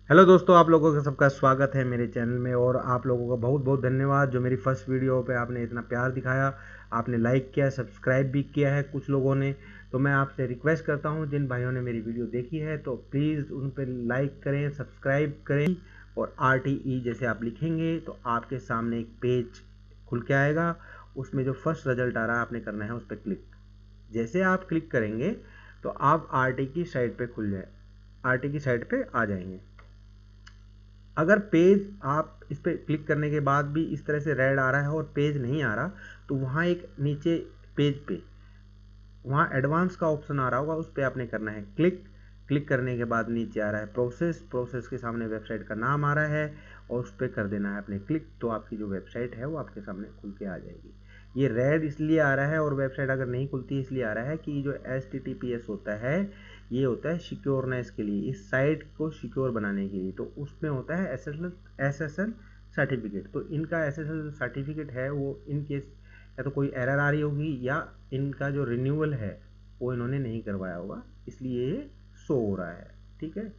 Hello दोस्तों, आप लोगों का सबका स्वागत है मेरे चैनल में। और आप लोगों का बहुत बहुत धन्यवाद जो मेरी फर्स्ट वीडियो पे आपने इतना प्यार दिखाया, आपने लाइक किया, सब्सक्राइब भी किया है कुछ लोगों ने। तो मैं आपसे रिक्वेस्ट करता हूं, जिन भाइयों ने मेरी वीडियो देखी है तो प्लीज़ उन पर लाइक करें, सब्सक्राइब करें। और RTE जैसे आप लिखेंगे तो आपके सामने एक पेज खुल के आएगा। उसमें जो फर्स्ट रिजल्ट आ रहा है आपने करना है उस पर क्लिक। जैसे आप क्लिक करेंगे तो आप RT की साइट पे खुल जाए, RT की साइट पे आ जाएंगे। अगर पेज आप इस पर क्लिक करने के बाद भी इस तरह से रेड आ रहा है और पेज नहीं आ रहा, तो वहाँ एक नीचे पेज पे वहाँ एडवांस का ऑप्शन आ रहा होगा, उस पर आपने करना है क्लिक। क्लिक करने के बाद नीचे आ रहा है प्रोसेस के सामने वेबसाइट का नाम आ रहा है और उस पर कर देना है आपने क्लिक। तो आपकी जो वेबसाइट है वो आपके सामने खुल के आ जाएगी। ये रेड इसलिए आ रहा है और वेबसाइट अगर नहीं खुलती इसलिए आ रहा है कि जो HTTPS होता है ये होता है सिक्योरनेस के लिए, इस साइट को सिक्योर बनाने के लिए। तो उसमें होता है SSL सर्टिफिकेट। तो इनका SSL सर्टिफिकेट है वो इन केस या तो कोई एरर आ रही होगी या इनका जो रिन्यूअल है वो इन्होंने नहीं करवाया होगा, इसलिए ये शो हो रहा है। ठीक है,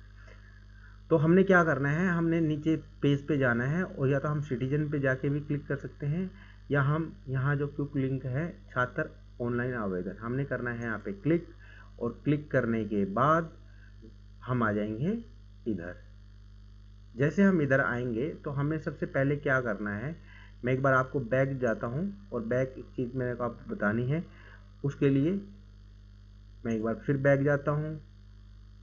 तो हमने क्या करना है, हमने नीचे पेज पे जाना है और या तो हम सिटीजन पे जाके भी क्लिक कर सकते हैं या हम यहाँ जो क्विक लिंक है छात्र ऑनलाइन आवेदन, हमने करना है यहाँ पे क्लिक। और क्लिक करने के बाद हम आ जाएंगे इधर। जैसे हम इधर आएंगे तो हमें सबसे पहले क्या करना है, मैं एक बार आपको बैक जाता हूँ और बैक एक चीज़ मेरे को आपको बतानी है। उसके लिए मैं एक बार फिर बैक जाता हूँ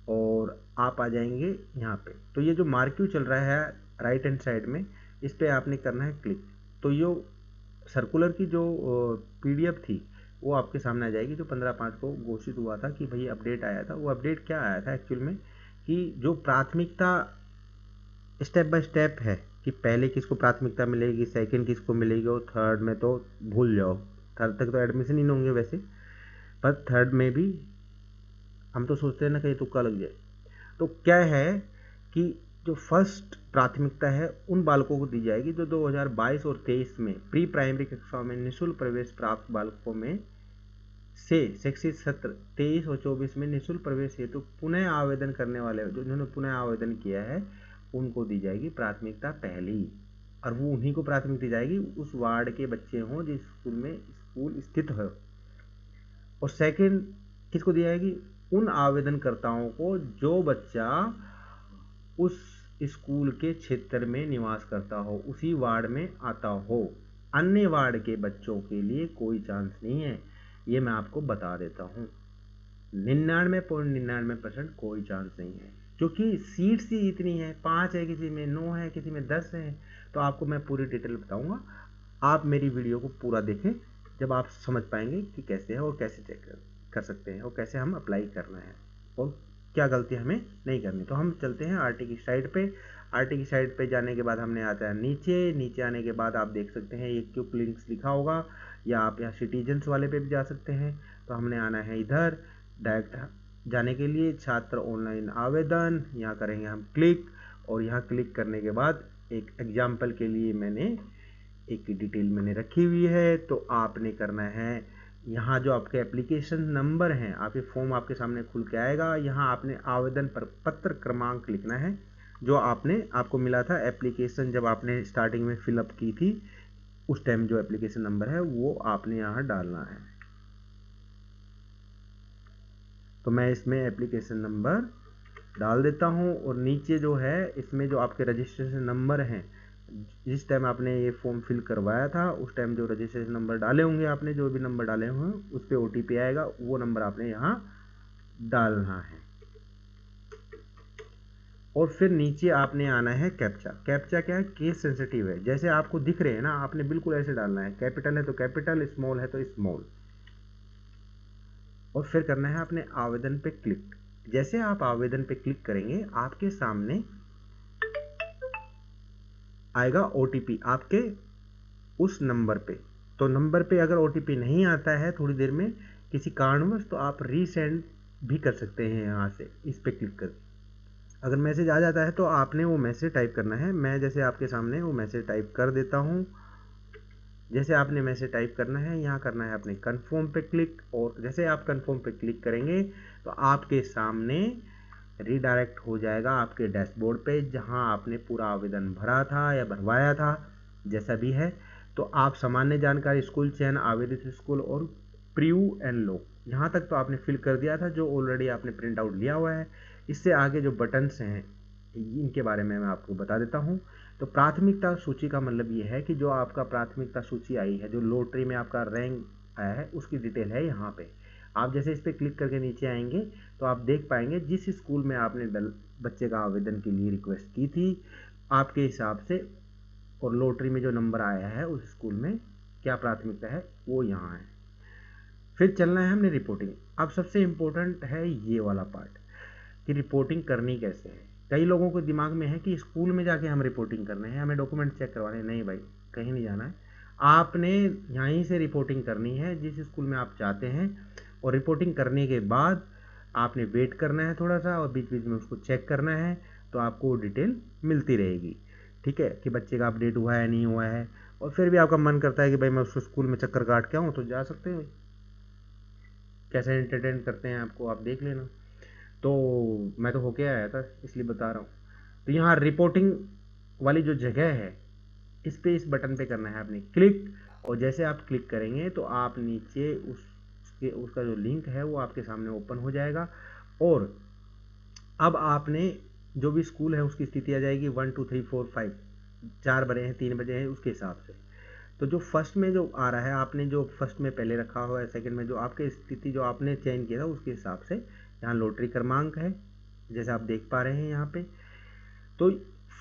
और आप आ जाएंगे यहाँ पे। तो ये जो मार्क्यू चल रहा है राइट हैंड साइड में, इस पर आपने करना है क्लिक। तो ये सर्कुलर की जो PDF थी वो आपके सामने आ जाएगी, जो 15/5 को घोषित हुआ था कि भाई अपडेट आया था। वो अपडेट क्या आया था एक्चुअल में, कि जो प्राथमिकता स्टेप बाय स्टेप है कि पहले किसको प्राथमिकता मिलेगी, सेकंड किसको मिलेगी और थर्ड में तो भूल जाओ। थर्ड तक तो एडमिशन ही नहीं होंगे वैसे, पर थर्ड में भी हम तो सोचते हैं ना कहीं तुक्का लग जाए। तो क्या है कि जो फर्स्ट प्राथमिकता है उन बालकों को दी जाएगी जो 2022 और 23 में प्री प्राइमरी कक्षाओं में निःशुल्क प्रवेश प्राप्त बालकों में से शैक्षिक सत्र 23 और 24 में निःशुल्क प्रवेश हेतु पुनः आवेदन करने वाले, जो जिन्होंने पुनः आवेदन किया है उनको दी जाएगी प्राथमिकता पहली। और वो उन्हीं को प्राथमिकता दी जाएगी उस वार्ड के बच्चे हों जिस स्कूल में स्कूल स्थित हो। और सेकंड किसको दी जाएगी, उन आवेदनकर्ताओं को जो बच्चा उस स्कूल के क्षेत्र में निवास करता हो, उसी वार्ड में आता हो। अन्य वार्ड के बच्चों के लिए कोई चांस नहीं है, ये मैं आपको बता देता हूँ। 99.99% कोई चांस नहीं है, क्योंकि सीट्स ही इतनी है, 5 है, किसी में 9 है, किसी में 10 है। तो आपको मैं पूरी डिटेल बताऊंगा, आप मेरी वीडियो को पूरा देखें, जब आप समझ पाएंगे कि कैसे है और कैसे चेक कर सकते हैं और कैसे हम अप्लाई करना है और क्या गलती हमें नहीं करनी। तो हम चलते हैं RT की साइट पे। RT की साइट पे जाने के बाद हमने आता है नीचे आने के बाद आप देख सकते हैं ये क्विक लिंक्स लिखा होगा, या आप यहाँ सिटीजन्स वाले पे भी जा सकते हैं। तो हमने आना है इधर डायरेक्ट जाने के लिए छात्र ऑनलाइन आवेदन, यहाँ करेंगे हम क्लिक। और यहाँ क्लिक करने के बाद एक एग्जाम्पल के लिए मैंने एक डिटेल मैंने रखी हुई है। तो आपने करना है यहाँ जो आपके एप्लीकेशन नंबर हैं, आपके फॉर्म आपके सामने खुल के आएगा, यहाँ आपने आवेदन पर पत्र क्रमांक लिखना है जो आपको मिला था एप्लीकेशन जब आपने स्टार्टिंग में फिलअप की थी, उस टाइम जो एप्लीकेशन नंबर है वो आपने यहाँ डालना है। तो मैं इसमें एप्लीकेशन नंबर डाल देता हूँ और नीचे जो है इसमें जो आपके रजिस्ट्रेशन नंबर हैं, जिस टाइम आपने ये फॉर्म फिल करवाया था उस टाइम जो रजिस्ट्रेशन नंबर डाले होंगे, आपने जो भी नंबर डाले हुए हैं उस पर OTP आएगा, वो नंबर आपने यहाँ डालना है। और फिर नीचे आपने आना है कैप्चा। कैप्चा क्या है, केस सेंसिटिव है, जैसे आपको दिख रहे हैं ना, आपने बिल्कुल ऐसे डालना है, कैपिटल है तो कैपिटल, स्मॉल है तो स्मॉल। और फिर करना है अपने आवेदन पे क्लिक। जैसे आप आवेदन पे क्लिक करेंगे आपके सामने आएगा OTP आपके उस नंबर पे। तो नंबर पे अगर OTP नहीं आता है थोड़ी देर में किसी कारणवश, तो आप रीसेंड भी कर सकते हैं यहाँ से इस पे क्लिक कर। अगर मैसेज आ जाता है तो आपने वो मैसेज टाइप करना है। मैं जैसे आपके सामने वो मैसेज टाइप कर देता हूँ। जैसे आपने मैसेज टाइप करना है, यहाँ करना है अपने कन्फर्म पे क्लिक। और जैसे आप कन्फर्म पे क्लिक करेंगे तो आपके सामने रीडायरेक्ट हो जाएगा आपके डैशबोर्ड पे, जहां आपने पूरा आवेदन भरा था या भरवाया था, जैसा भी है। तो आप सामान्य जानकारी, स्कूल चयन, आवेदित स्कूल और प्रीव्यू एंड लो, यहाँ तक तो आपने फिल कर दिया था, जो ऑलरेडी आपने प्रिंट आउट लिया हुआ है। इससे आगे जो बटन्स हैं इनके बारे में मैं आपको बता देता हूँ। तो प्राथमिकता सूची का मतलब ये है कि जो आपका प्राथमिकता सूची आई है, जो लॉटरी में आपका रैंक आया है, उसकी डिटेल है यहाँ पे। आप जैसे इस पर क्लिक करके नीचे आएंगे तो आप देख पाएंगे जिस स्कूल में आपने बच्चे का आवेदन के लिए रिक्वेस्ट की थी, आपके हिसाब से और लॉटरी में जो नंबर आया है उस स्कूल में क्या प्राथमिकता है वो यहाँ है। फिर चलना है हमने रिपोर्टिंग। अब सबसे इम्पोर्टेंट है ये वाला पार्ट कि रिपोर्टिंग करनी कैसे है। कई लोगों को दिमाग में है कि स्कूल में जाके हम रिपोर्टिंग करने हैं, हमें डॉक्यूमेंट चेक करवाने हैं। नहीं भाई, कहीं नहीं जाना है, आपने यहीं से रिपोर्टिंग करनी है जिस स्कूल में आप चाहते हैं। और रिपोर्टिंग करने के बाद आपने वेट करना है थोड़ा सा, और बीच बीच में उसको चेक करना है, तो आपको डिटेल मिलती रहेगी। ठीक है, कि बच्चे का अपडेट हुआ है नहीं हुआ है। और फिर भी आपका मन करता है कि भाई मैं उसको स्कूल में चक्कर काट के आऊँ, तो जा सकते हैं। कैसे एंटरटेन करते हैं आपको आप देख लेना। तो मैं तो होके आया था इसलिए बता रहा हूँ। तो यहाँ रिपोर्टिंग वाली जो जगह है, इस पे इस बटन पे करना है आपने क्लिक। और जैसे आप क्लिक करेंगे तो आप नीचे उसका जो लिंक है वो आपके सामने ओपन हो जाएगा। और अब आपने जो भी स्कूल है उसकी स्थिति आ जाएगी 1 2 3 4 5, 4 बजे हैं 3 बजे हैं उसके हिसाब से। तो जो फर्स्ट में जो आ रहा है, आपने जो फर्स्ट में पहले रखा हुआ है, सेकंड में जो आपकी स्थिति जो आपने चयन किया था उसके हिसाब से यहाँ लॉटरी क्रमांक है, जैसे आप देख पा रहे हैं यहाँ पे। तो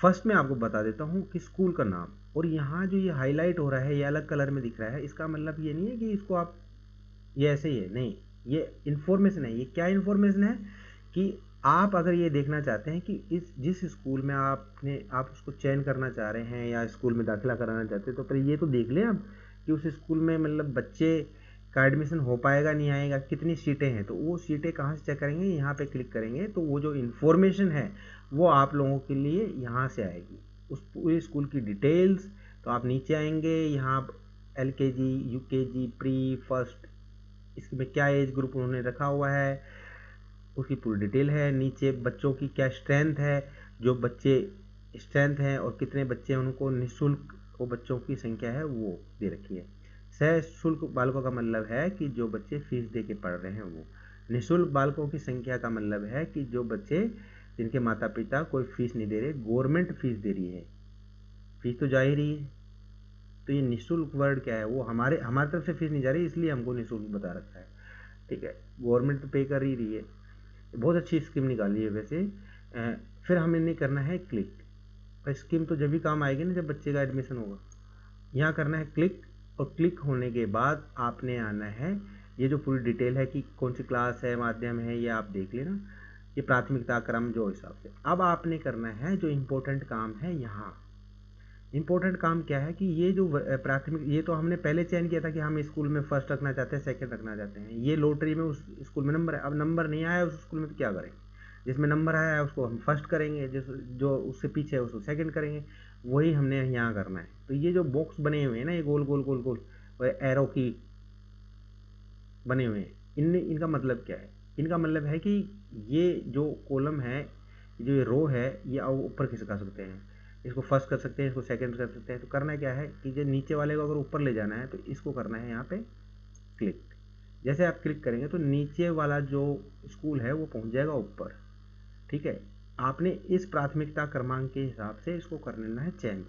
फर्स्ट में आपको बता देता हूँ कि स्कूल का नाम, और यहाँ जो ये हाईलाइट हो रहा है, ये अलग कलर में दिख रहा है, इसका मतलब ये नहीं है कि इसको आप ये ऐसे ही है, नहीं, ये इन्फॉर्मेशन है। ये क्या इन्फॉर्मेशन है कि आप अगर ये देखना चाहते हैं कि जिस स्कूल में आप उसको चयन करना चाह रहे हैं या स्कूल में दाखिला कराना चाहते हैं, तो पहले ये तो देख लें आप कि उस स्कूल में मतलब बच्चे का एडमिशन हो पाएगा नहीं आएगा, कितनी सीटें हैं। तो वो सीटें कहाँ से चेक करेंगे, यहाँ पे क्लिक करेंगे तो वो जो इन्फॉर्मेशन है वो आप लोगों के लिए यहाँ से आएगी, उस पूरे स्कूल की डिटेल्स। तो आप नीचे आएंगे, यहाँ LKG UKG प्री फर्स्ट, इसमें क्या एज ग्रुप उन्होंने रखा हुआ है उसकी पूरी डिटेल है। नीचे बच्चों की क्या स्ट्रेंथ है, जो बच्चे स्ट्रेंथ हैं और कितने बच्चे उनको निःशुल्क वो बच्चों की संख्या है वो दे रखी है। सशुल्क बालकों का मतलब है कि जो बच्चे फीस दे के पढ़ रहे हैं वो। निःशुल्क बालकों की संख्या का मतलब है कि जो बच्चे जिनके माता पिता कोई फीस नहीं दे रहे, गवर्नमेंट फीस दे रही है, फीस तो जा ही रही है। तो ये निःशुल्क वर्ड क्या है, वो हमारी तरफ से फीस नहीं जा रही, इसलिए हमको निःशुल्क बता रखा है। ठीक है, गवर्नमेंट तो पे कर ही रही है। बहुत अच्छी स्कीम निकाली है वैसे। फिर हमें नहीं करना है क्लिक। स्कीम तो जब भी काम आएगी ना जब बच्चे का एडमिशन होगा। यहाँ करना है क्लिक, और क्लिक होने के बाद आपने आना है, ये जो पूरी डिटेल है कि कौन सी क्लास है, माध्यम है, ये आप देख लेना, ये प्राथमिकता क्रम जो हिसाब से। अब आपने करना है जो इम्पोर्टेंट काम है। यहाँ इम्पोर्टेंट काम क्या है कि ये जो प्राथमिक, ये तो हमने पहले चयन किया था कि हम स्कूल में फर्स्ट रखना चाहते हैं, सेकंड रखना चाहते हैं। ये लॉटरी में उस स्कूल में नंबर है, अब नंबर नहीं आया उस स्कूल में तो क्या करें, जिसमें नंबर आया है उसको हम फर्स्ट करेंगे, जो उससे पीछे है उसको सेकंड करेंगे। वही हमने यहाँ करना है। तो ये जो बॉक्स बने हुए हैं ना, ये गोल गोल गोल गोल एरो की बने हुए हैं, इनका मतलब क्या है, इनका मतलब है कि ये जो कॉलम है, जो ये रो है, ये आप ऊपर खिसका सकते हैं, इसको फर्स्ट कर सकते हैं, इसको सेकंड कर सकते हैं। तो करना क्या है कि जो नीचे वाले को अगर ऊपर ले जाना है तो इसको करना है यहाँ पे क्लिक। जैसे आप क्लिक करेंगे तो नीचे वाला जो स्कूल है वो पहुँच जाएगा ऊपर। ठीक है, आपने इस प्राथमिकता क्रमांक के हिसाब से इसको कर लेना है चेंज,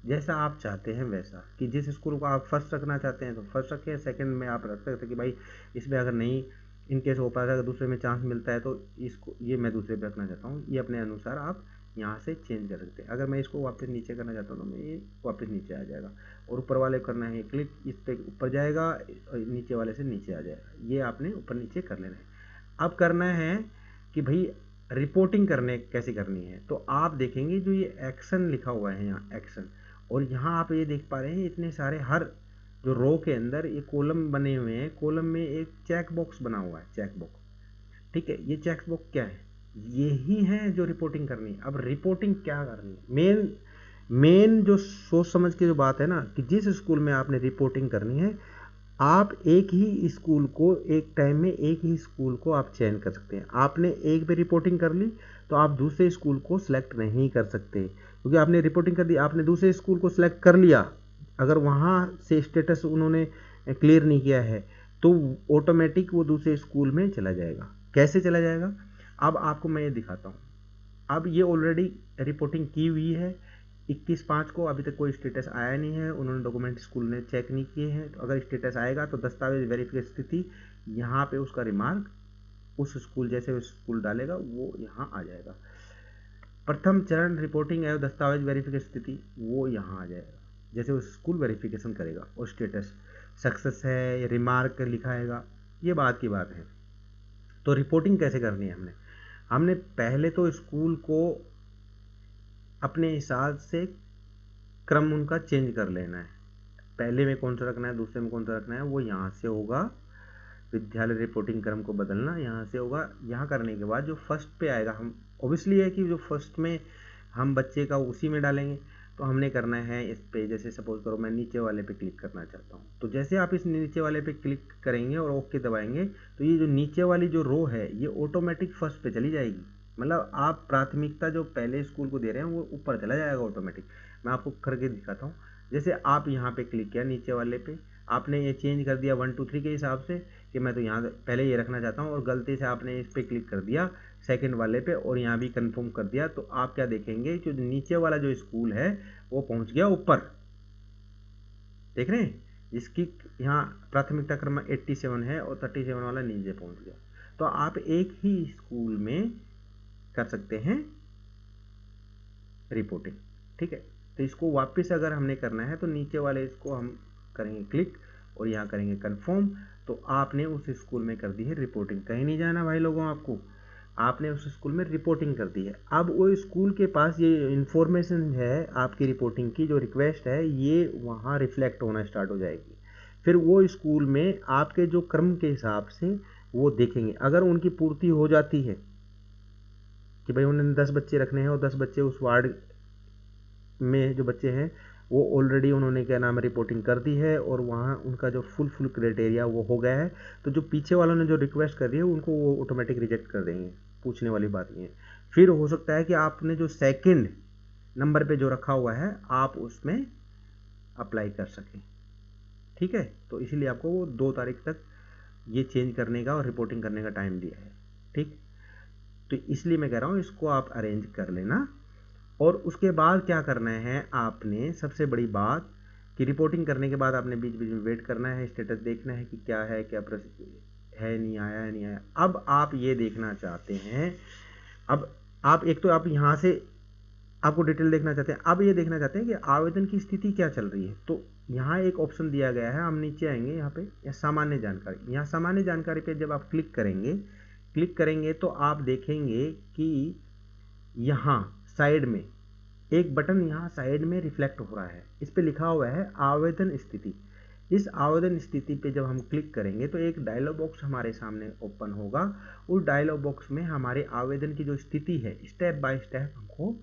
जैसा आप चाहते हैं वैसा। कि जिस स्कूल को आप फर्स्ट रखना चाहते हैं तो फर्स्ट रखें, सेकंड में आप रख सकते हैं कि भाई इसमें अगर नहीं इनकेस हो पाता है, अगर दूसरे में चांस मिलता है तो इसको ये मैं दूसरे पे रखना चाहता हूँ। ये अपने अनुसार आप यहाँ से चेंज कर सकते हैं। अगर मैं इसको वापस नीचे करना चाहता हूँ तो मैं ये वापस नीचे आ जाएगा, और ऊपर वाले करना है क्लिक, इस पर ऊपर जाएगा, नीचे वाले से नीचे आ जाएगा। ये आपने ऊपर नीचे कर लेना है। अब करना है कि भाई रिपोर्टिंग करने कैसे करनी है। तो आप देखेंगे जो ये एक्शन लिखा हुआ है यहाँ एक्शन, और यहाँ आप ये देख पा रहे हैं इतने सारे हर जो रो के अंदर ये कॉलम बने हुए हैं, कॉलम में एक चेक बॉक्स बना हुआ है, चेक बॉक्स। ठीक है, ये चेक बॉक्स क्या है, यही है जो रिपोर्टिंग करनी है। अब रिपोर्टिंग क्या करनी है, मेन जो सोच समझ के जो बात है ना, कि जिस स्कूल में आपने रिपोर्टिंग करनी है, आप एक ही स्कूल को एक टाइम में एक ही स्कूल को आप चयन कर सकते हैं। आपने एक पे रिपोर्टिंग कर ली तो आप दूसरे स्कूल को सिलेक्ट नहीं कर सकते, क्योंकि आपने रिपोर्टिंग कर दी, आपने दूसरे स्कूल को सिलेक्ट कर लिया, अगर वहाँ से स्टेटस उन्होंने क्लियर नहीं किया है तो ऑटोमेटिक वो दूसरे स्कूल में चला जाएगा। कैसे चला जाएगा, अब आपको मैं ये दिखाता हूँ। अब ये ऑलरेडी रिपोर्टिंग की हुई है 21/5 को, अभी तक कोई स्टेटस आया नहीं है, उन्होंने डॉक्यूमेंट स्कूल ने चेक नहीं किए हैं। तो अगर स्टेटस आएगा तो दस्तावेज वेरिफिकेशन स्थिति, यहाँ पे उसका रिमार्क उस स्कूल जैसे उस स्कूल डालेगा वो यहाँ आ जाएगा। प्रथम चरण रिपोर्टिंग एवं दस्तावेज वेरिफिकेशन स्थिति वो यहाँ आ जाएगा जैसे वो स्कूल वेरिफिकेशन करेगा, और स्टेटस सक्सेस है या रिमार्क लिखाएगा, ये बात की बात है। तो रिपोर्टिंग कैसे करनी है, हमने पहले तो स्कूल को अपने हिसाब से क्रम उनका चेंज कर लेना है। पहले में कौन सा रखना है, दूसरे में कौन सा रखना है, वो यहाँ से होगा। विद्यालय रिपोर्टिंग क्रम को बदलना यहाँ से होगा। यहाँ करने के बाद जो फर्स्ट पे आएगा, हम ऑब्वियसली है कि जो फर्स्ट में हम बच्चे का उसी में डालेंगे, तो हमने करना है इस पे, जैसे सपोज करो मैं नीचे वाले पे क्लिक करना चाहता हूँ, तो जैसे आप इस नीचे वाले पे क्लिक करेंगे और ओके दबाएंगे तो ये जो नीचे वाली जो रो है ये ऑटोमेटिक फर्स्ट पे चली जाएगी। मतलब आप प्राथमिकता जो पहले स्कूल को दे रहे हैं वो ऊपर चला जाएगा ऑटोमेटिक। मैं आपको करके दिखाता हूँ। जैसे आप यहाँ पे क्लिक किया नीचे वाले पे, आपने ये चेंज कर दिया 1 2 3 के हिसाब से कि मैं तो यहाँ पहले ये रखना चाहता हूँ, और गलती से आपने इस पर क्लिक कर दिया सेकंड वाले पे और यहाँ भी कंफर्म कर दिया, तो आप क्या देखेंगे, जो नीचे वाला जो स्कूल है वो पहुँच गया ऊपर। देख रहे हैं, जिसकी यहाँ प्राथमिकता क्रम 87 है और 37 वाला नीचे पहुँच गया। तो आप एक ही स्कूल में कर सकते हैं रिपोर्टिंग, ठीक है। तो इसको वापस अगर हमने करना है तो नीचे वाले इसको हम करेंगे क्लिक और यहाँ करेंगे कंफर्म, तो आपने उस स्कूल में कर दी है रिपोर्टिंग। कहीं नहीं जाना भाई लोगों, आपको आपने उस स्कूल में रिपोर्टिंग कर दी है। अब वो स्कूल के पास ये इन्फॉर्मेशन है आपकी रिपोर्टिंग की, जो रिक्वेस्ट है ये वहाँ रिफ्लेक्ट होना स्टार्ट हो जाएगी। फिर वो स्कूल में आपके जो क्रम के हिसाब से वो देखेंगे, अगर उनकी पूर्ति हो जाती है कि भाई उन्होंने 10 बच्चे रखने हैं और 10 बच्चे उस वार्ड में जो बच्चे हैं वो ऑलरेडी उन्होंने क्या नाम रिपोर्टिंग कर दी है और वहाँ उनका जो फुल क्राइटेरिया वो हो गया है, तो जो पीछे वालों ने जो रिक्वेस्ट कर दी है उनको वो ऑटोमेटिक रिजेक्ट कर देंगे, पूछने वाली बात नहीं है। फिर हो सकता है कि आपने जो सेकंड नंबर पे जो रखा हुआ है आप उसमें अप्लाई कर सकें, ठीक है। तो इसीलिए आपको वो 2 तारीख तक ये चेंज करने का और रिपोर्टिंग करने का टाइम दिया है, ठीक। तो इसलिए मैं कह रहा हूँ इसको आप अरेंज कर लेना। और उसके बाद क्या करना है, आपने सबसे बड़ी बात कि रिपोर्टिंग करने के बाद आपने बीच बीच में वेट करना है, स्टेटस देखना है कि क्या है, क्या है, नहीं आया है, नहीं आया। अब आप ये देखना चाहते हैं, अब आप एक तो आप यहाँ से आपको डिटेल देखना चाहते हैं, अब ये देखना चाहते हैं कि आवेदन की स्थिति क्या चल रही है। तो यहाँ एक ऑप्शन दिया गया है, हम नीचे आएंगे यहाँ पे, या सामान्य जानकारी। यहाँ सामान्य जानकारी पे जब आप क्लिक करेंगे तो आप देखेंगे कि यहाँ साइड में एक बटन यहाँ साइड में रिफ्लेक्ट हो रहा है, इस पे लिखा हुआ है आवेदन स्थिति। इस आवेदन स्थिति पे जब हम क्लिक करेंगे तो एक डायलॉग बॉक्स हमारे सामने ओपन होगा। उस डायलॉग बॉक्स में हमारे आवेदन की जो स्थिति है स्टेप बाय स्टेप हमको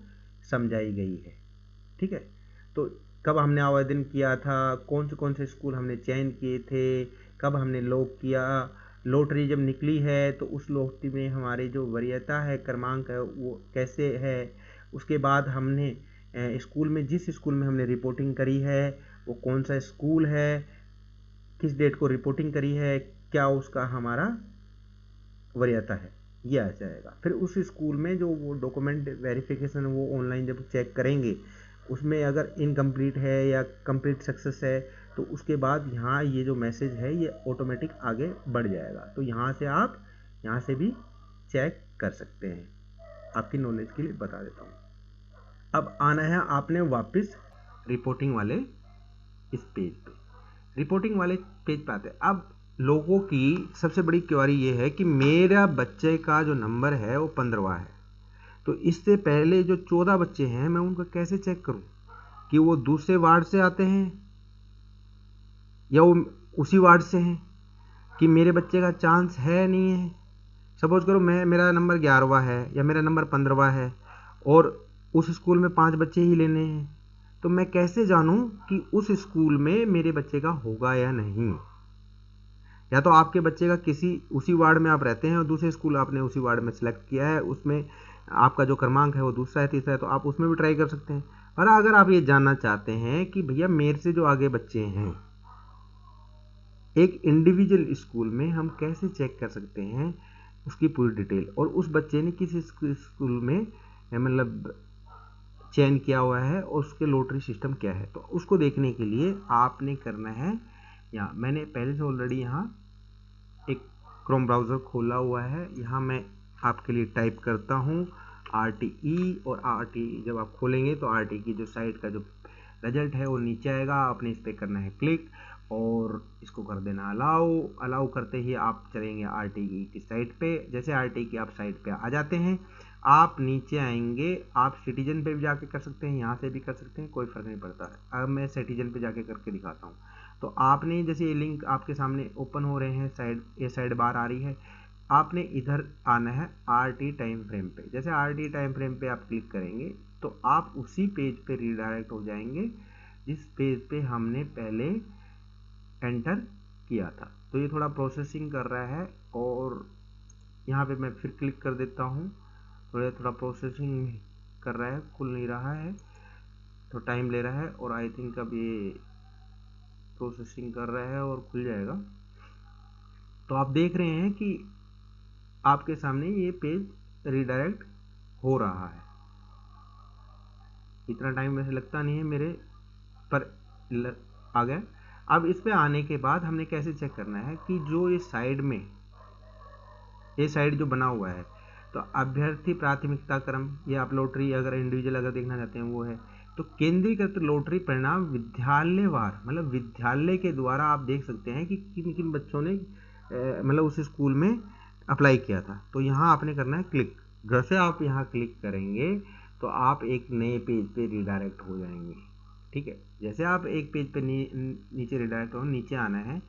समझाई गई है, ठीक है। तो कब हमने आवेदन किया था, कौन से स्कूल हमने चयन किए थे, कब हमने लॉक किया, लॉटरी जब निकली है तो उस लॉटरी में हमारी जो वरीयता है, क्रमांक है, वो कैसे है। उसके बाद हमने स्कूल में जिस स्कूल में हमने रिपोर्टिंग करी है वो कौन सा स्कूल है, किस डेट को रिपोर्टिंग करी है, क्या उसका हमारा वरीयता है, ये आ जाएगा। फिर उस स्कूल में जो वो डॉक्यूमेंट वेरिफिकेशन वो ऑनलाइन जब चेक करेंगे उसमें अगर इनकम्प्लीट है या कंप्लीट सक्सेस है तो उसके बाद यहाँ ये जो मैसेज है ये ऑटोमेटिक आगे बढ़ जाएगा। तो यहाँ से आप यहाँ से भी चेक कर सकते हैं, आपकी नॉलेज के लिए बता देता हूँ। अब आना है आपने वापस रिपोर्टिंग वाले इस पेज पे, रिपोर्टिंग वाले पेज पे आते हैं। अब लोगों की सबसे बड़ी क्वेरी ये है कि मेरा बच्चे का जो नंबर है वो 15वां है, तो इससे पहले जो 14 बच्चे हैं मैं उनको कैसे चेक करूं कि वो दूसरे वार्ड से आते हैं या वो उसी वार्ड से हैं, कि मेरे बच्चे का चांस है नहीं है। सपोज करो मेरा नंबर 11वां है या मेरा नंबर 15वां है और उस स्कूल में 5 बच्चे ही लेने हैं, तो मैं कैसे जानूं कि उस स्कूल में मेरे बच्चे का होगा या नहीं। या तो आपके बच्चे का किसी उसी वार्ड में आप रहते हैं और दूसरे स्कूल आपने उसी वार्ड में सेलेक्ट किया है, उसमें आपका जो क्रमांक है वो दूसरा है, तीसरा है, तो आप उसमें भी ट्राई कर सकते हैं। और अगर आप ये जानना चाहते हैं कि भैया मेरे से जो आगे बच्चे हैं, एक इंडिविजुअल स्कूल में हम कैसे चेक कर सकते हैं उसकी पूरी डिटेल, और उस बच्चे ने किस स्कूल में मतलब चयन किया हुआ है और उसके लॉटरी सिस्टम क्या है, तो उसको देखने के लिए आपने करना है, यहाँ मैंने पहले से ऑलरेडी यहाँ एक क्रोम ब्राउज़र खोला हुआ है, यहाँ मैं आपके लिए टाइप करता हूँ RTE, और RTE जब आप खोलेंगे तो RTE की जो साइट का जो रिजल्ट है वो नीचे आएगा, आपने इस पर करना है क्लिक और इसको कर देना अलाउ। अलाउ करते ही आप चलेंगे RTE की साइट पे। जैसे RTE की आप साइट पे आ जाते हैं, आप नीचे आएंगे, आप सिटीजन पे भी जाके कर सकते हैं, यहाँ से भी कर सकते हैं, कोई फ़र्क नहीं पड़ता है। अब मैं सिटीजन पे जाके करके दिखाता हूँ। तो आपने जैसे ये लिंक आपके सामने ओपन हो रहे हैं, साइड ये साइड बार आ रही है, आपने इधर आना है RT टाइम फ्रेम पे। जैसे RT टाइम फ्रेम पे आप क्लिक करेंगे तो आप उसी पेज पे रीडायरेक्ट हो जाएंगे जिस पेज पे हमने पहले एंटर किया था। तो ये थोड़ा प्रोसेसिंग कर रहा है और यहाँ पे मैं फिर क्लिक कर देता हूँ, थोड़ा प्रोसेसिंग कर रहा है, खुल नहीं रहा है तो टाइम ले रहा है, और आई थिंक अब ये प्रोसेसिंग कर रहा है और खुल जाएगा। तो आप देख रहे हैं कि आपके सामने ये पेज रीडायरेक्ट हो रहा है। इतना टाइम वैसे लगता नहीं है मेरे पर, आ गया। अब इस पे आने के बाद हमने कैसे चेक करना है कि जो ये साइड में ये साइड जो बना हुआ है, तो अभ्यर्थी प्राथमिकता क्रम, ये आप लॉटरी अगर इंडिविजुअल अगर देखना चाहते हैं वो है। तो केंद्रीकृत लॉटरी परिणाम विद्यालयवार, मतलब विद्यालय के द्वारा आप देख सकते हैं कि किन किन बच्चों ने मतलब उस स्कूल में अप्लाई किया था। तो यहाँ आपने करना है क्लिक। जैसे आप यहाँ क्लिक करेंगे तो आप एक नए पेज पे रिडायरेक्ट हो जाएंगे। ठीक है, जैसे आप एक पेज पे नीचे रिडायरेक्ट हो, नीचे आना है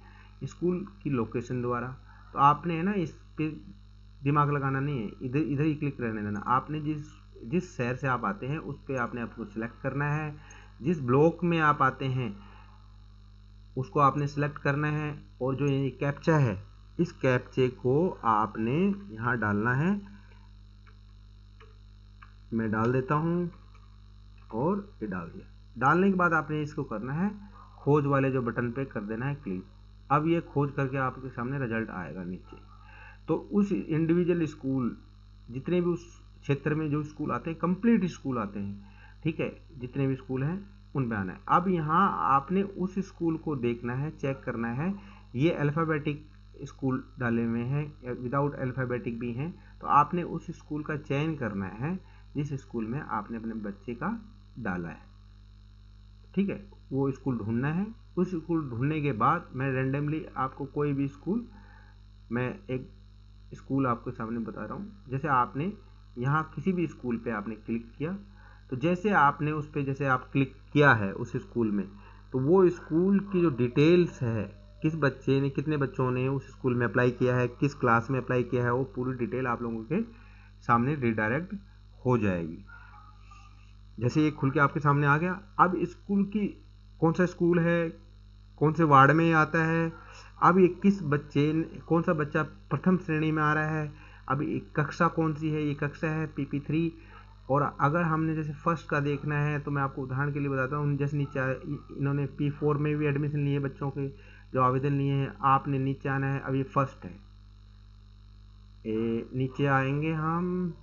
स्कूल की लोकेशन द्वारा। तो आपने है ना इस पे दिमाग लगाना नहीं है, इधर इधर ही क्लिक रहने देना। आपने जिस शहर से आप आते हैं उस पे आपने आपको सिलेक्ट करना है, जिस ब्लॉक में आप आते हैं उसको आपने सिलेक्ट करना है, और जो ये कैप्चा है इस कैप्चे को आपने यहाँ डालना है। मैं डाल देता हूँ और ये डाल दिया। डालने के बाद आपने इसको करना है खोज वाले जो बटन पे कर देना है क्लिक। अब ये खोज करके आपके सामने रिजल्ट आएगा नीचे। तो उस इंडिविजुअल स्कूल, जितने भी उस क्षेत्र में जो स्कूल आते हैं, कंप्लीट स्कूल आते हैं, ठीक है, जितने भी स्कूल हैं उन पे आना है। अब यहाँ आपने उस स्कूल को देखना है, चेक करना है। ये अल्फ़ाबेटिक स्कूल डाले हुए हैं, विदाउट अल्फ़ाबेटिक भी हैं, तो आपने उस स्कूल का चयन करना है जिस स्कूल में आपने अपने बच्चे का डाला है। ठीक है, वो स्कूल ढूंढना है। उस स्कूल ढूंढने के बाद मैं रेंडमली आपको कोई भी स्कूल, मैं एक स्कूल आपके सामने बता रहा हूँ। जैसे आपने यहाँ किसी भी स्कूल पे आपने क्लिक किया, तो जैसे आपने उस पर जैसे आप क्लिक किया है उस स्कूल में, तो वो स्कूल की जो डिटेल्स है, किस बच्चे ने, कितने बच्चों ने उस स्कूल में अप्लाई किया है, किस क्लास में अप्लाई किया है, वो पूरी डिटेल आप लोगों के सामने रिडायरेक्ट हो जाएगी। जैसे ये खुल के आपके सामने आ गया। अब स्कूल की कौन सा स्कूल है, कौन से वार्ड में आता है, अब ये किस बच्चे, कौन सा बच्चा प्रथम श्रेणी में आ रहा है, अब ये कक्षा कौन सी है, ये कक्षा है PP3। और अगर हमने जैसे फर्स्ट का देखना है तो मैं आपको उदाहरण के लिए बताता हूँ। जैसे नीचे इन्होंने P4 में भी एडमिशन लिए बच्चों के जो आवेदन लिए हैं, आपने नीचे आना है। अब ये फर्स्ट है, नीचे आएंगे हम,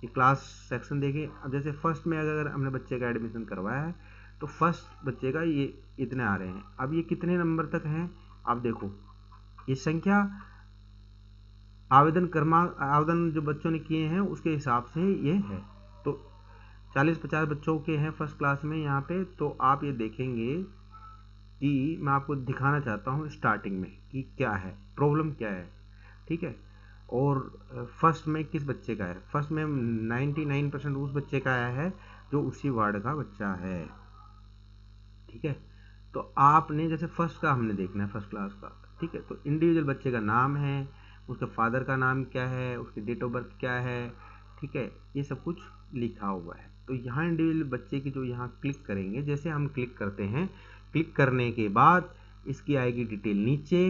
ये क्लास सेक्शन देखें। अब जैसे फर्स्ट में अगर हमने बच्चे का एडमिशन करवाया है तो फर्स्ट बच्चे का ये इतने आ रहे हैं। अब ये कितने नंबर तक हैं आप देखो, ये संख्या आवेदन क्रमांक, आवेदन जो बच्चों ने किए हैं उसके हिसाब से ये है। तो 40-50 बच्चों के हैं फर्स्ट क्लास में यहाँ पे। तो आप ये देखेंगे कि मैं आपको दिखाना चाहता हूँ स्टार्टिंग में कि क्या है, प्रॉब्लम क्या है। ठीक है, और फर्स्ट में किस बच्चे का है, फर्स्ट में 99% उस बच्चे का आया है जो उसी वार्ड का बच्चा है। ठीक है, तो आपने जैसे फर्स्ट का हमने देखना है, फर्स्ट क्लास का। ठीक है, तो इंडिविजुअल बच्चे का नाम है, उसके फादर का नाम क्या है, उसकी डेट ऑफ बर्थ क्या है, ठीक है, ये सब कुछ लिखा हुआ है। तो यहाँ इंडिविजुअल बच्चे की जो यहाँ क्लिक करेंगे, जैसे हम क्लिक करते हैं, क्लिक करने के बाद इसकी आएगी डिटेल नीचे।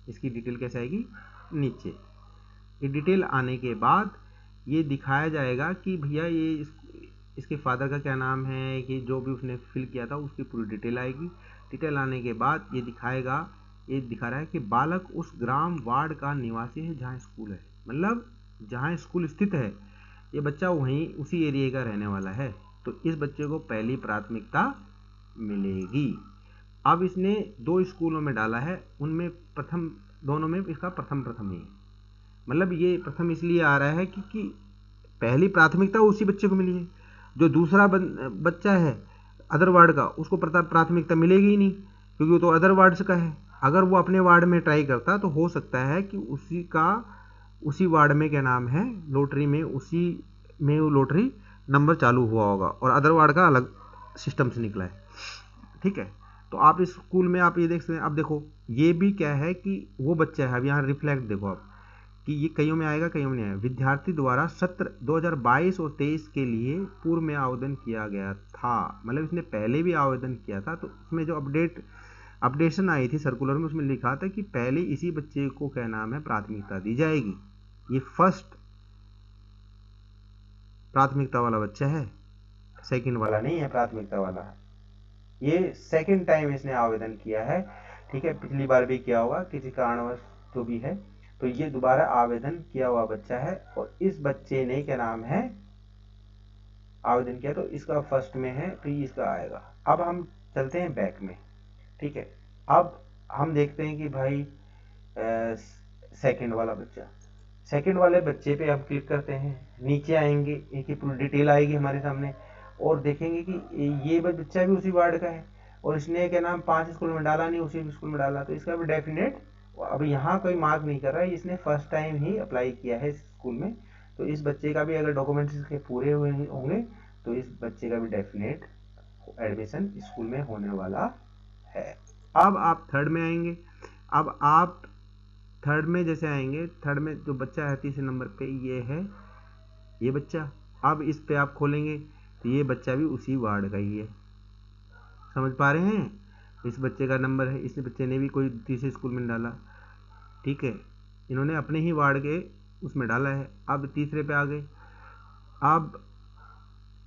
इसकी डिटेल कैसे आएगी, नीचे। ये डिटेल आने के बाद ये दिखाया जाएगा कि भैया ये इसके फादर का क्या नाम है, कि जो भी उसने फिल किया था उसकी पूरी डिटेल आएगी। डिटेल आने के बाद ये दिखाएगा, ये दिखा रहा है कि बालक उस ग्राम वार्ड का निवासी है जहाँ स्कूल है, मतलब जहाँ स्कूल स्थित है ये बच्चा वहीं उसी एरिया का रहने वाला है, तो इस बच्चे को पहली प्राथमिकता मिलेगी। अब इसने 2 स्कूलों में डाला है, उनमें प्रथम, दोनों में इसका प्रथम ही है, मतलब ये प्रथम इसलिए आ रहा है क्योंकि पहली प्राथमिकता उसी बच्चे को मिली है। जो दूसरा बच्चा है अदर वार्ड का, उसको प्राथमिकता मिलेगी ही नहीं, क्योंकि वो तो अदर वार्ड का है। अगर वो अपने वार्ड में ट्राई करता तो हो सकता है कि उसी वार्ड में क्या नाम है, लॉटरी में, उसी में वो लॉटरी नंबर चालू हुआ होगा और अदर वार्ड का अलग सिस्टम से निकला है। ठीक है, तो आप इस स्कूल में आप ये देख सकते हैं। अब देखो ये भी क्या है कि वो बच्चा है, अब यहाँ रिफ्लेक्ट देखो आप कि ये कईयों में आएगा, कईयों में नहीं आएगा। विद्यार्थी द्वारा सत्र 2022 और 23 के लिए पूर्व में आवेदन किया गया था, मतलब इसने पहले भी आवेदन किया था, तो उसमें जो अपडेशन आई थी सर्कुलर में, उसमें लिखा था कि पहले इसी बच्चे को क्या नाम है प्राथमिकता दी जाएगी। ये फर्स्ट प्राथमिकता वाला बच्चा है, सेकंड वाला नहीं है, प्राथमिकता वाला है। ये सेकंड टाइम इसने आवेदन किया है। ठीक है, पिछली बार भी किया होगा किसी कारणवश जो भी है, तो ये दोबारा आवेदन किया हुआ बच्चा है और इस बच्चे ने क्या नाम है आवेदन किया, तो इसका फर्स्ट में है तो ये इसका आएगा। अब हम चलते हैं बैक में। ठीक है, अब हम देखते हैं कि भाई सेकंड वाला बच्चा, सेकंड वाले बच्चे पे हम क्लिक करते हैं, नीचे आएंगे, एक पूरी डिटेल आएगी हमारे सामने और देखेंगे कि ये बच्चा भी उसी वार्ड का है और इसने क्या नाम 5 स्कूल में डाला नहीं, उसी स्कूल में डाला, तो इसका भी डेफिनेट अब यहाँ कोई मार्क नहीं कर रहा है, इसने फर्स्ट टाइम ही अप्लाई किया है इस स्कूल में, तो इस बच्चे का भी अगर डॉक्यूमेंट्स इसके पूरे हुए होंगे तो इस बच्चे का भी डेफिनेट एडमिशन स्कूल में होने वाला है। अब आप थर्ड में आएंगे। अब आप थर्ड में जैसे आएंगे, थर्ड में जो बच्चा है तीसरे नंबर पे ये है ये बच्चा। अब इस पे आप खोलेंगे तो ये बच्चा भी उसी वार्ड का ही है, समझ पा रहे हैं। इस बच्चे का नंबर है, इस बच्चे ने भी कोई तीसरे स्कूल में डाला। ठीक है, इन्होंने अपने ही वार्ड के उसमें डाला है। अब तीसरे पे आ गए, अब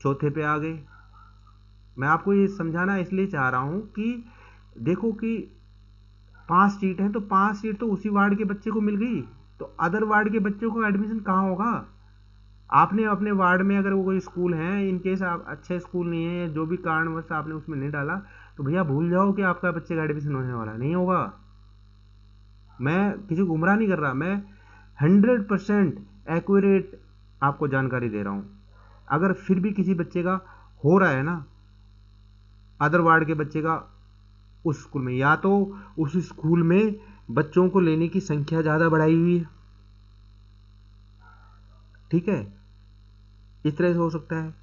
चौथे पे आ गए। मैं आपको ये समझाना इसलिए चाह रहा हूं कि देखो कि 5 सीट हैं तो 5 सीट तो उसी वार्ड के बच्चे को मिल गई, तो अदर वार्ड के बच्चों को एडमिशन कहाँ होगा। आपने अपने वार्ड में अगर वो कोई स्कूल है, इनकेस आप अच्छे स्कूल नहीं है, जो भी कारणवश आपने उसमें नहीं डाला, तो भैया भूल जाओ कि आपका बच्चे का एडमिशन होने वाला नहीं होगा। मैं किसी को गुमराह नहीं कर रहा, मैं 100% एक्यूरेट आपको जानकारी दे रहा हूं। अगर फिर भी किसी बच्चे का हो रहा है ना, अदर वार्ड के बच्चे का उस स्कूल में, या तो उस स्कूल में बच्चों को लेने की संख्या ज्यादा बढ़ाई हुई है, ठीक है, इस तरह से हो सकता है।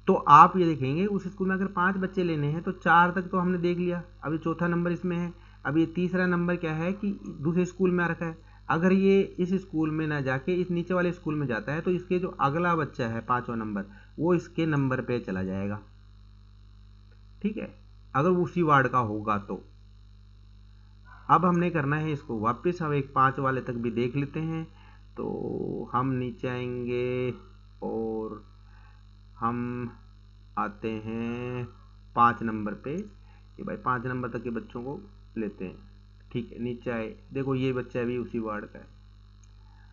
तो आप ये देखेंगे उस स्कूल में अगर 5 बच्चे लेने हैं तो 4 तक तो हमने देख लिया, अभी चौथा नंबर इसमें है। अब ये तीसरा नंबर क्या है कि दूसरे स्कूल में आ रखा है। अगर ये इस स्कूल में ना जाके इस नीचे वाले स्कूल में जाता है तो इसके जो अगला बच्चा है 5वां नंबर, वो इसके नंबर पे चला जाएगा। ठीक है, अगर वो उसी वार्ड का होगा तो। अब हमने करना है इसको वापस, हम एक 5 वाले तक भी देख लेते हैं। तो हम नीचे आएंगे और हम आते हैं 5 नंबर पे कि भाई 5 नंबर तक के बच्चों को लेते हैं। ठीक है, नीचे आए, देखो ये बच्चा भी उसी वार्ड का है।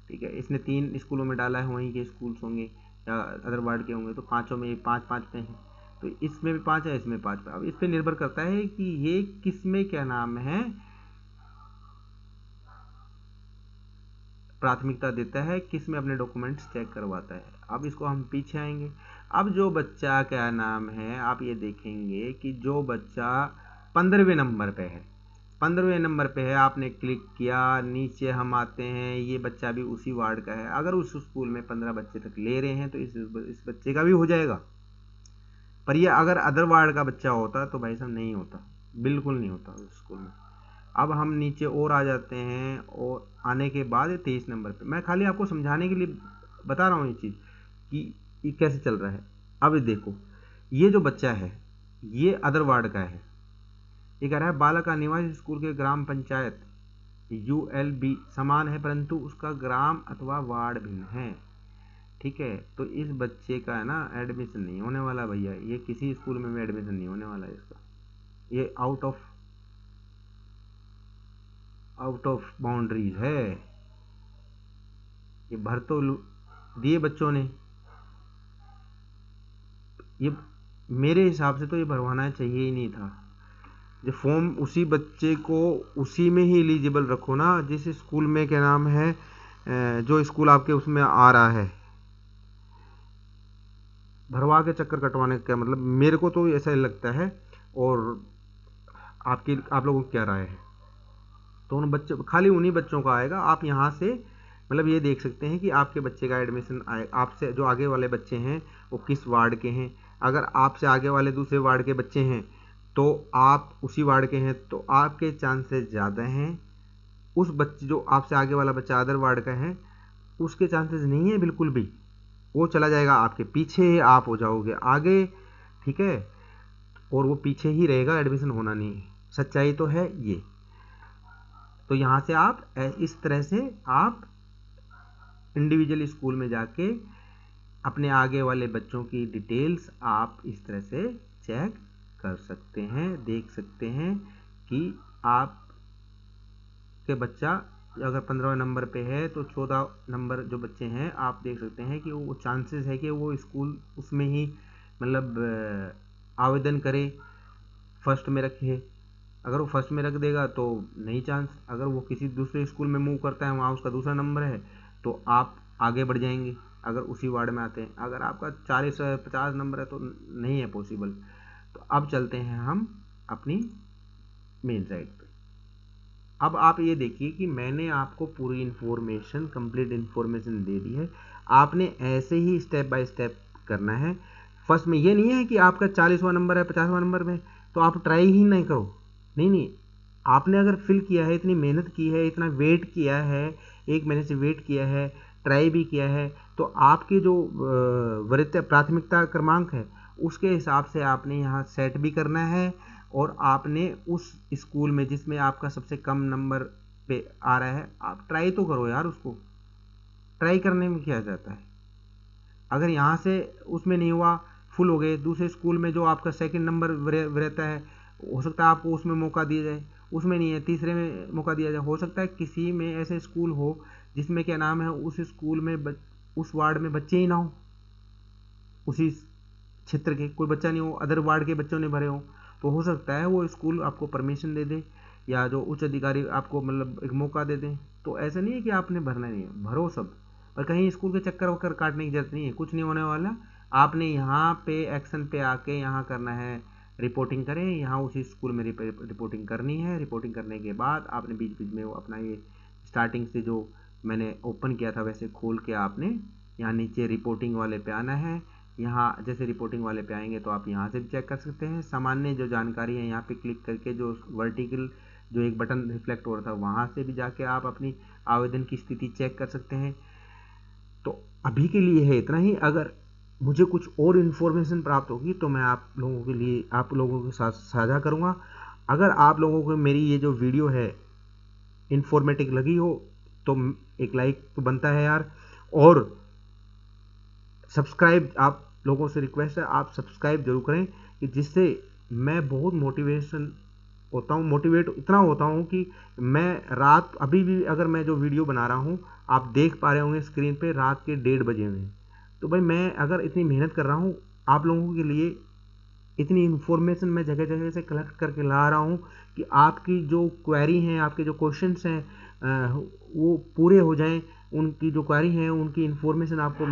ठीक है, इसने 3 स्कूलों में डाला है, वहीं के स्कूल्स होंगे या अदर वार्ड के होंगे, तो पाँचों में 5-5 पे हैं, तो इसमें भी 5 है, इसमें 5 पे। अब इस पर निर्भर करता है कि ये किस में क्या नाम है प्राथमिकता देता है, किस में अपने डॉक्यूमेंट्स चेक करवाता है। अब इसको हम पीछे आएंगे। अब जो बच्चा क्या नाम है, आप ये देखेंगे कि जो बच्चा 15वें नंबर पे है, 15वें नंबर पे है, आपने क्लिक किया, नीचे हम आते हैं, ये बच्चा भी उसी वार्ड का है। अगर उस स्कूल में 15 बच्चे तक ले रहे हैं तो इस बच्चे का भी हो जाएगा। पर ये अगर अदर वार्ड का बच्चा होता तो भाई साहब नहीं होता, बिल्कुल नहीं होता उस स्कूल में। अब हम नीचे और आ जाते हैं और आने के बाद 23 नंबर पे, मैं खाली आपको समझाने के लिए बता रहा हूँ ये चीज़ कि ये कैसे चल रहा है। अब देखो ये जो बच्चा है ये अदर वार्ड का है, ये कह रहा है बालक का निवास स्कूल के ग्राम पंचायत ULB समान है परंतु उसका ग्राम अथवा वार्ड भिन्न है। ठीक है, तो इस बच्चे का है ना एडमिशन नहीं होने वाला भैया, ये किसी स्कूल में भी एडमिशन नहीं होने वाला है इसका, ये आउट ऑफ बाउंड्रीज है। ये भर तो दिए बच्चों ने, ये मेरे हिसाब से तो ये भरवाना चाहिए ही नहीं था। जो फॉर्म उसी बच्चे को उसी में ही एलिजिबल रखो ना जिस स्कूल में क्या नाम है, जो स्कूल आपके उसमें आ रहा है। भरवा के चक्कर कटवाने का क्या मतलब, मेरे को तो ऐसा ही लगता है। और आप लोगों की क्या राय है? तो उन बच्चों, खाली उन्हीं बच्चों का आएगा। आप यहाँ से मतलब ये देख सकते हैं कि आपके बच्चे का एडमिशन आए, आपसे जो आगे वाले बच्चे हैं वो किस वार्ड के हैं। अगर आपसे आगे वाले दूसरे वार्ड के बच्चे हैं तो आप उसी वार्ड के हैं तो आपके चांसेस ज़्यादा हैं। उस बच्चे जो आपसे आगे वाला बच्चा अदर वार्ड का है उसके चांसेस नहीं है बिल्कुल भी, वो चला जाएगा आपके पीछे, आप हो जाओगे आगे। ठीक है, और वो पीछे ही रहेगा, एडमिशन होना नहीं है। सच्चाई तो है ये। तो यहाँ से आप इस तरह से आप इंडिविजुअल स्कूल में जाके अपने आगे वाले बच्चों की डिटेल्स आप इस तरह से चेक कर सकते हैं, देख सकते हैं कि आप के बच्चा अगर 15 नंबर पे है तो 14 नंबर जो बच्चे हैं आप देख सकते हैं कि वो चांसेस है कि वो स्कूल उसमें ही मतलब आवेदन करे, फर्स्ट में रखे। अगर वो फर्स्ट में रख देगा तो नहीं चांस, अगर वो किसी दूसरे स्कूल में मूव करता है वहाँ उसका दूसरा नंबर है तो आप आगे बढ़ जाएंगे अगर उसी वार्ड में आते हैं। अगर आपका 40-50 नंबर है तो नहीं है पॉसिबल। तो अब चलते हैं हम अपनी मेन साइड पे। अब आप ये देखिए कि मैंने आपको पूरी इन्फॉर्मेशन, कंप्लीट इन्फॉर्मेशन दे दी है। आपने ऐसे ही स्टेप बाय स्टेप करना है। फर्स्ट में ये नहीं है कि आपका 40वां नंबर है 50वां नंबर में तो आप ट्राई ही नहीं करो। नहीं नहीं, आपने अगर फिल किया है, इतनी मेहनत की है, इतना वेट किया है, 1 महीने से वेट किया है, ट्राई भी किया है, तो आपकी जो वरीयता प्राथमिकता क्रमांक है उसके हिसाब से आपने यहाँ सेट भी करना है। और आपने उस स्कूल में जिसमें आपका सबसे कम नंबर पे आ रहा है आप ट्राई तो करो यार, उसको ट्राई करने में क्या जाता है। अगर यहाँ से उसमें नहीं हुआ, फुल हो गए, दूसरे स्कूल में जो आपका सेकंड नंबर रहता है हो सकता है आपको उसमें मौका दिया जाए, उसमें नहीं है तीसरे में मौका दिया जाए। हो सकता है किसी में ऐसे स्कूल हो जिसमें क्या नाम है उस स्कूल में उस वार्ड में बच्चे ही ना हो, उसी क्षेत्र के कोई बच्चा नहीं हो, अदर वार्ड के बच्चों ने भरे हो, तो हो सकता है वो स्कूल आपको परमिशन दे दे या जो उच्च अधिकारी आपको मतलब एक मौका दे दें। तो ऐसा नहीं है कि आपने भरना नहीं है, भरो सब, पर कहीं स्कूल के चक्कर वक्कर काटने की जरूरत नहीं है, कुछ नहीं होने वाला। आपने यहाँ पे एक्शन पे आके यहाँ करना है, रिपोर्टिंग करें, यहाँ उसी स्कूल में रिपोर्टिंग करनी है। रिपोर्टिंग करने के बाद आपने बीच बीच में वो अपना ये स्टार्टिंग से जो मैंने ओपन किया था वैसे खोल के आपने यहाँ नीचे रिपोर्टिंग वाले पे आना है। यहाँ जैसे रिपोर्टिंग वाले पे आएंगे तो आप यहाँ से भी चेक कर सकते हैं सामान्य जो जानकारी है, यहाँ पे क्लिक करके जो वर्टिकल जो एक बटन रिफ्लेक्ट हो रहा था वहाँ से भी जाके आप अपनी आवेदन की स्थिति चेक कर सकते हैं। तो अभी के लिए है इतना ही। अगर मुझे कुछ और इन्फॉर्मेशन प्राप्त होगी तो मैं आप लोगों के लिए आप लोगों के साथ साझा करूँगा। अगर आप लोगों को मेरी ये जो वीडियो है इन्फॉर्मेटिव लगी हो तो एक लाइक तो बनता है यार, और सब्सक्राइब, आप लोगों से रिक्वेस्ट है आप सब्सक्राइब जरूर करें कि जिससे मैं बहुत मोटिवेट इतना होता हूँ कि मैं रात अभी भी अगर मैं जो वीडियो बना रहा हूँ आप देख पा रहे होंगे स्क्रीन पे रात के 1:30 बजे हुए हैं। तो भाई मैं अगर इतनी मेहनत कर रहा हूँ आप लोगों के लिए, इतनी इन्फॉर्मेशन मैं जगह जगह से कलेक्ट करके ला रहा हूँ कि आपकी जो क्वेरी हैं, आपके जो क्वेश्चंस हैं वो पूरे हो जाएं, उनकी जो क्वेरी हैं उनकी इन्फॉर्मेशन आपको